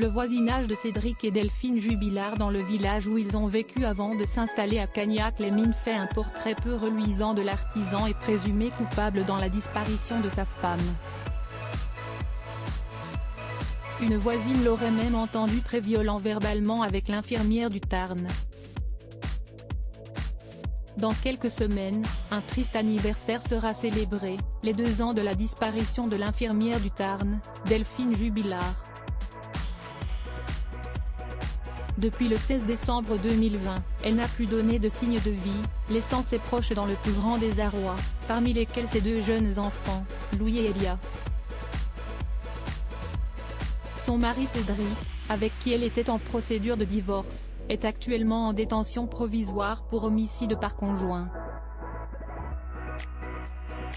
Le voisinage de Cédric et Delphine Jubilard dans le village où ils ont vécu avant de s'installer à Cagnac-les-Mines fait un portrait peu reluisant de l'artisan et présumé coupable dans la disparition de sa femme. Une voisine l'aurait même entendu très violent verbalement avec l'infirmière du Tarn. Dans quelques semaines, un triste anniversaire sera célébré, les 2 ans de la disparition de l'infirmière du Tarn, Delphine Jubilard. Depuis le 16 décembre 2020, elle n'a plus donné de signe de vie, laissant ses proches dans le plus grand désarroi, parmi lesquels ses 2 jeunes enfants, Louis et Elia. Son mari Cédric, avec qui elle était en procédure de divorce, est actuellement en détention provisoire pour homicide par conjoint.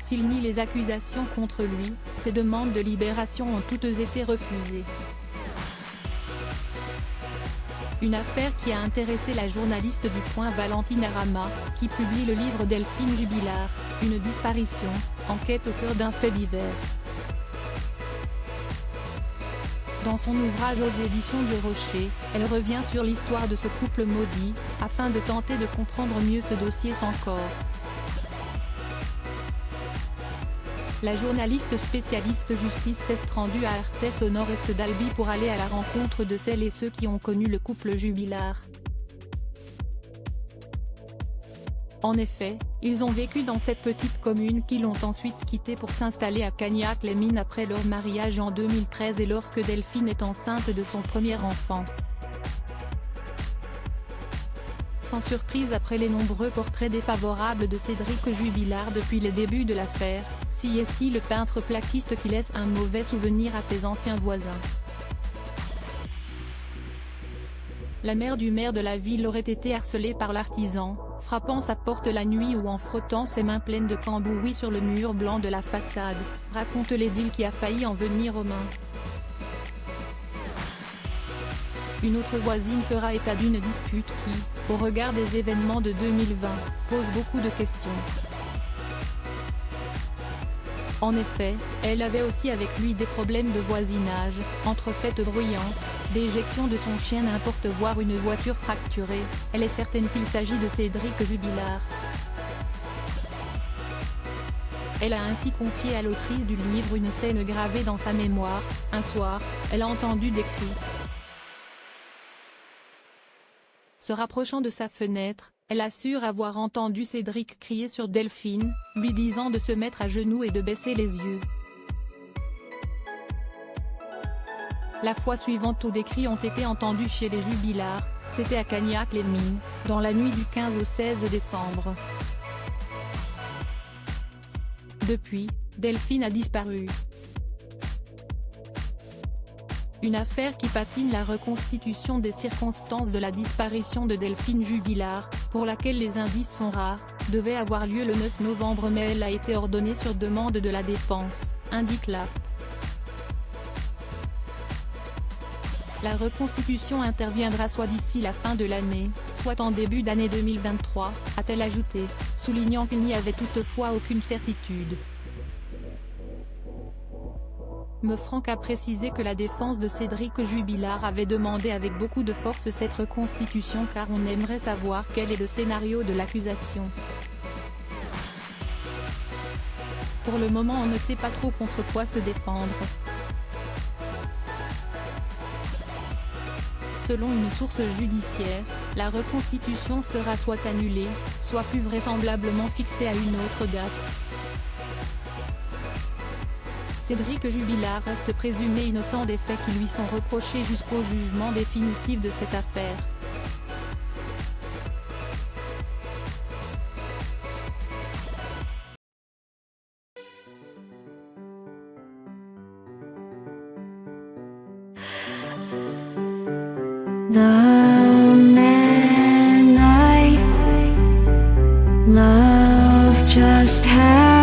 S'il nie les accusations contre lui, ses demandes de libération ont toutes été refusées. Une affaire qui a intéressé la journaliste du Point Valentine Arama, qui publie le livre Delphine Jubilard, une disparition, enquête au cœur d'un fait divers. Dans son ouvrage aux éditions du Rocher, elle revient sur l'histoire de ce couple maudit, afin de tenter de comprendre mieux ce dossier sans corps. La journaliste spécialiste justice s'est rendue à Arthès au nord-est d'Albi pour aller à la rencontre de celles et ceux qui ont connu le couple Jubilard. En effet, ils ont vécu dans cette petite commune qu'ils l'ont ensuite quittée pour s'installer à Cagnac-les-Mines après leur mariage en 2013 et lorsque Delphine est enceinte de son premier enfant. Sans surprise après les nombreux portraits défavorables de Cédric Jubilard depuis les débuts de l'affaire, si est-il le peintre plaquiste qui laisse un mauvais souvenir à ses anciens voisins. La mère du maire de la ville aurait été harcelée par l'artisan, frappant sa porte la nuit ou en frottant ses mains pleines de cambouis sur le mur blanc de la façade, raconte l'édile qui a failli en venir aux mains. Une autre voisine fera état d'une dispute qui, au regard des événements de 2020, pose beaucoup de questions. En effet, elle avait aussi avec lui des problèmes de voisinage, entre fêtes bruyantes, déjection de son chien n'importe voire une voiture fracturée. Elle est certaine qu'il s'agit de Cédric Jubilard. Elle a ainsi confié à l'autrice du livre une scène gravée dans sa mémoire. Un soir, elle a entendu des cris. Se rapprochant de sa fenêtre, elle assure avoir entendu Cédric crier sur Delphine, lui disant de se mettre à genoux et de baisser les yeux. La fois suivante où des cris ont été entendus chez les Jubilard, c'était à Cagnac-les-Mines, dans la nuit du 15 au 16 décembre. Depuis, Delphine a disparu. Une affaire qui patine la reconstitution des circonstances de la disparition de Delphine Jubilard, pour laquelle les indices sont rares, devait avoir lieu le 9 novembre mais elle a été ordonnée sur demande de la défense, indique l'AP. La reconstitution interviendra soit d'ici la fin de l'année, soit en début d'année 2023, a-t-elle ajouté, soulignant qu'il n'y avait toutefois aucune certitude. Meufranc a précisé que la défense de Cédric Jubilard avait demandé avec beaucoup de force cette reconstitution car on aimerait savoir quel est le scénario de l'accusation. Pour le moment on ne sait pas trop contre quoi se défendre. Selon une source judiciaire, la reconstitution sera soit annulée, soit plus vraisemblablement fixée à une autre date. Cédric Jubilard reste présumé innocent des faits qui lui sont reprochés jusqu'au jugement définitif de cette affaire. The man I love just had